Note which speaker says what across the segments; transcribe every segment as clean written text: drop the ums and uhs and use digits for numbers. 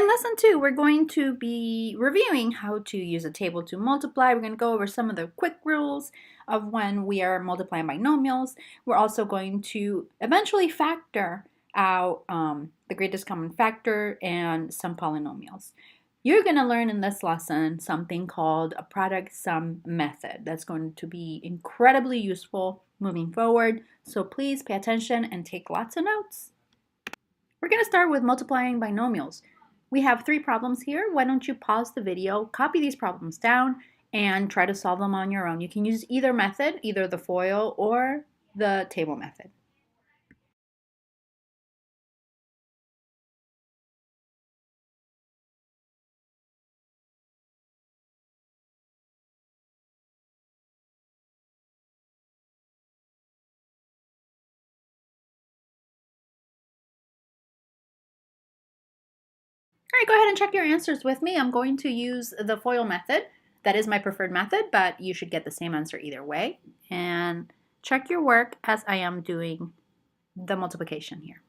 Speaker 1: lesson 2, we're going to be reviewing how to use a table to multiply. We're going to go over some of the quick rules of when we are multiplying binomials. We're also going to eventually factor out the greatest common factor and some polynomials. You're going to learn in this lesson something called a product sum method. That's going to be incredibly useful moving forward. So please pay attention and take lots of notes. We're going to start with multiplying binomials. We have 3 problems here. Why don't you pause the video, copy these problems down, and try to solve them on your own. You can use either method, either the FOIL or the table method. All right, go ahead and check your answers with me. I'm going to use the FOIL method. That is my preferred method, but you should get the same answer either way. And check your work as I am doing the multiplication here.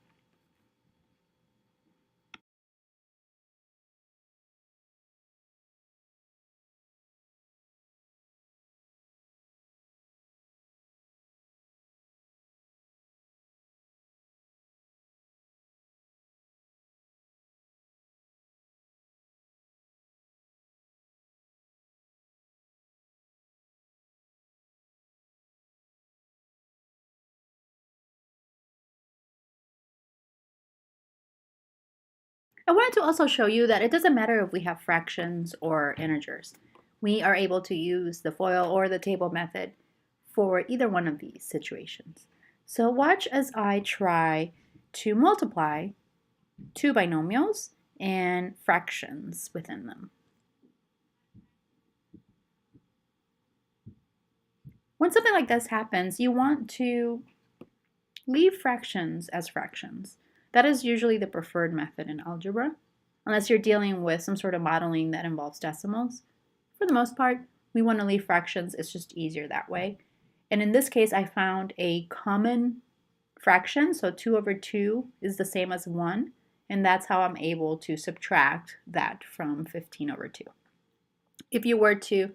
Speaker 1: I wanted to also show you that it doesn't matter if we have fractions or integers. We are able to use the FOIL or the table method for either one of these situations. So watch as I try to multiply 2 binomials and fractions within them. When something like this happens, you want to leave fractions as fractions. That is usually the preferred method in algebra, unless you're dealing with some sort of modeling that involves decimals. For the most part, we want to leave fractions. It's just easier that way. And in this case, I found a common fraction, so 2 over 2 is the same as 1, and that's how I'm able to subtract that from 15 over 2. If you were to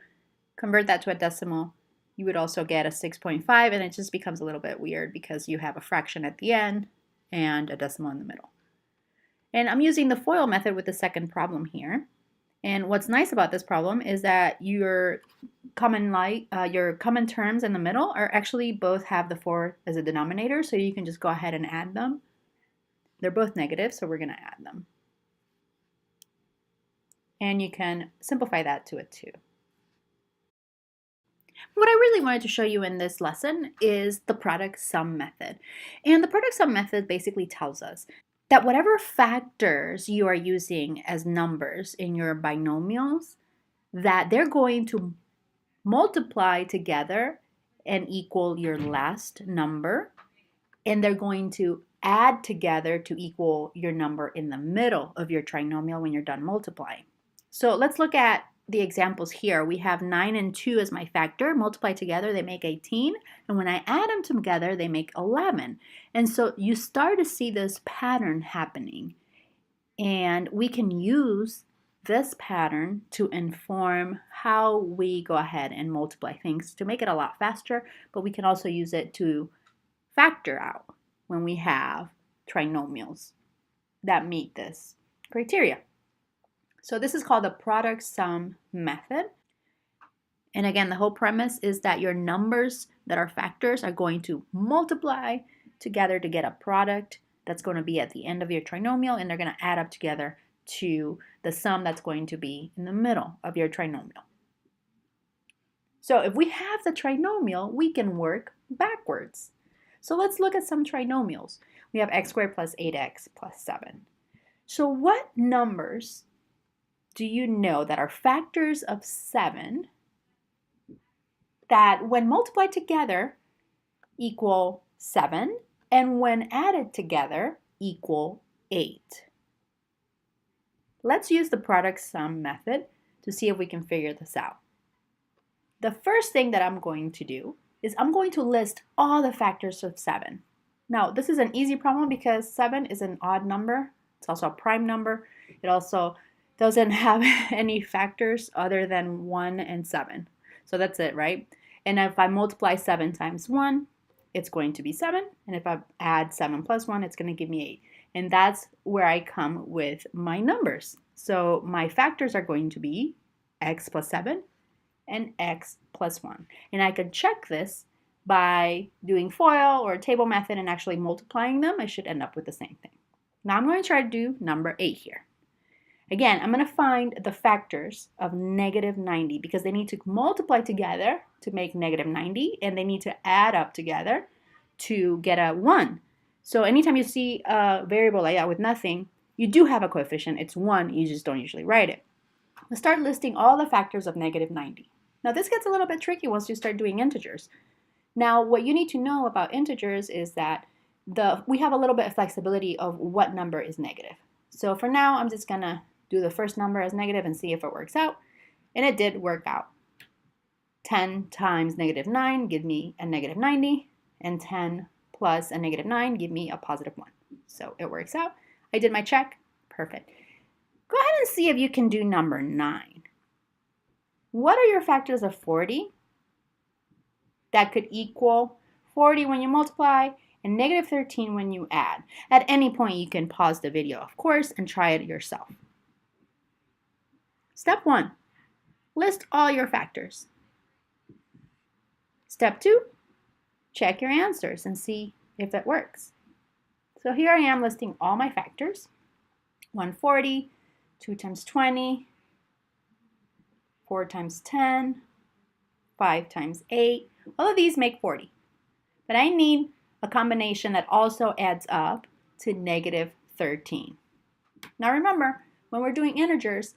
Speaker 1: convert that to a decimal, you would also get a 6.5, and it just becomes a little bit weird because you have a fraction at the end and a decimal in the middle. And I'm using the FOIL method with the second problem here. And what's nice about this problem is that your common terms in the middle are actually both have the 4 as a denominator, so you can just go ahead and add them. They're both negative, so we're going to add them. And you can simplify that to a 2. What I really wanted to show you in this lesson is the product sum method. And the product sum method basically tells us that whatever factors you are using as numbers in your binomials, that they're going to multiply together and equal your last number, and they're going to add together to equal your number in the middle of your trinomial when you're done multiplying. So let's look at the examples here. We have 9 and 2 as my factor. Multiply together, they make 18. And when I add them together, they make 11. And so you start to see this pattern happening. And we can use this pattern to inform how we go ahead and multiply things to make it a lot faster, but we can also use it to factor out when we have trinomials that meet this criteria. So this is called the product sum method. And again, the whole premise is that your numbers that are factors are going to multiply together to get a product that's going to be at the end of your trinomial, and they're going to add up together to the sum that's going to be in the middle of your trinomial. So if we have the trinomial, we can work backwards. So let's look at some trinomials. We have x squared plus 8x plus 7. So what numbers do you know that are factors of 7 that when multiplied together equal 7 and when added together equal 8? Let's use the product sum method to see if we can figure this out. The first thing that I'm going to do is I'm going to list all the factors of 7. Now, this is an easy problem because 7 is an odd number. It's also a prime number. It also doesn't have any factors other than 1 and 7. So that's it, right? And if I multiply 7 times 1, it's going to be 7. And if I add 7 plus 1, it's going to give me 8. And that's where I come with my numbers. So my factors are going to be x plus 7 and x plus 1. And I could check this by doing FOIL or table method and actually multiplying them. I should end up with the same thing. Now I'm going to try to do number 8 here. Again, I'm going to find the factors of negative 90 because they need to multiply together to make negative 90, and they need to add up together to get a 1. So anytime you see a variable like that with nothing, you do have a coefficient. It's 1. You just don't usually write it. Let's start listing all the factors of negative 90. Now this gets a little bit tricky once you start doing integers. Now what you need to know about integers is that we have a little bit of flexibility of what number is negative. So for now, I'm just going to do the first number as negative and see if it works out. And it did work out. 10 times negative 9 give me a negative 90, and 10 plus a negative 9 give me a positive 1. So it works out. I did my check. Perfect. Go ahead and see if you can do number 9. What are your factors of 40? That could equal 40 when you multiply and negative 13 when you add. At any point, you can pause the video, of course, and try it yourself. Step 1, list all your factors. Step 2, check your answers and see if it works. So here I am listing all my factors. 140, 2 times 20, 4 times 10, 5 times 8. All of these make 40. But I need a combination that also adds up to negative 13. Now remember, when we're doing integers,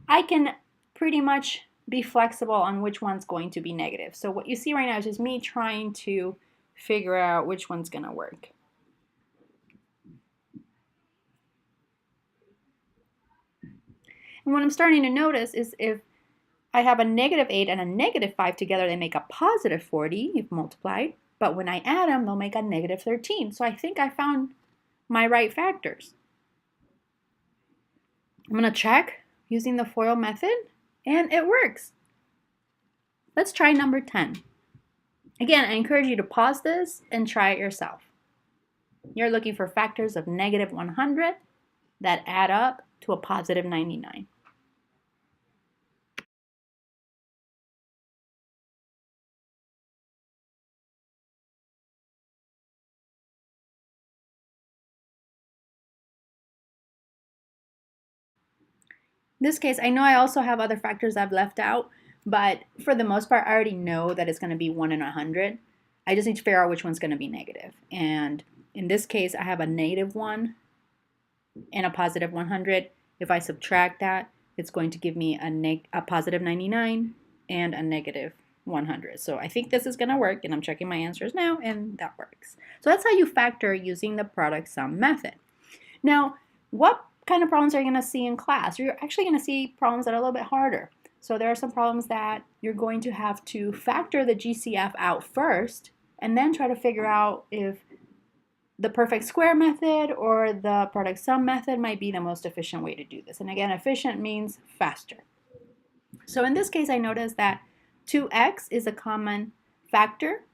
Speaker 1: I can pretty much be flexible on which one's going to be negative. So what you see right now is just me trying to figure out which one's going to work. And what I'm starting to notice is if I have a negative 8 and a negative 5 together, they make a positive 40 if multiplied. But when I add them, they'll make a negative 13. So I think I found my right factors. I'm going to check using the FOIL method, and it works. Let's try number 10. Again, I encourage you to pause this and try it yourself. You're looking for factors of negative 100 that add up to a positive 99. In this case, I know I also have other factors I've left out, but for the most part, I already know that it's going to be 1 in 100. I just need to figure out which one's going to be negative. And in this case, I have a negative 1 and a positive 100. If I subtract that, it's going to give me a positive 99 and a negative 100. So I think this is going to work, and I'm checking my answers now, and that works. So that's how you factor using the product sum method. Now, what kind of problems are you going to see in class? You're actually going to see problems that are a little bit harder. So there are some problems that you're going to have to factor the GCF out first and then try to figure out if the perfect square method or the product sum method might be the most efficient way to do this. And again, efficient means faster. So in this case, I noticed that 2x is a common factor.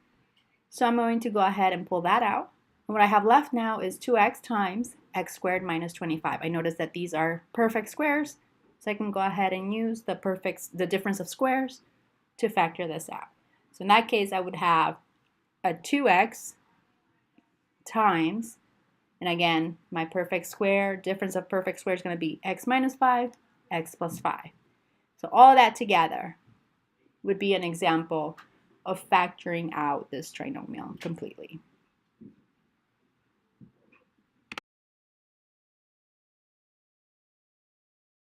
Speaker 1: So I'm going to go ahead and pull that out. And what I have left now is 2x times x squared minus 25. I notice that these are perfect squares, so I can go ahead and use the difference of squares to factor this out. So in that case, I would have a 2x times, and again, my perfect square, difference of perfect square is going to be x minus 5, x plus 5. So all of that together would be an example of factoring out this trinomial completely.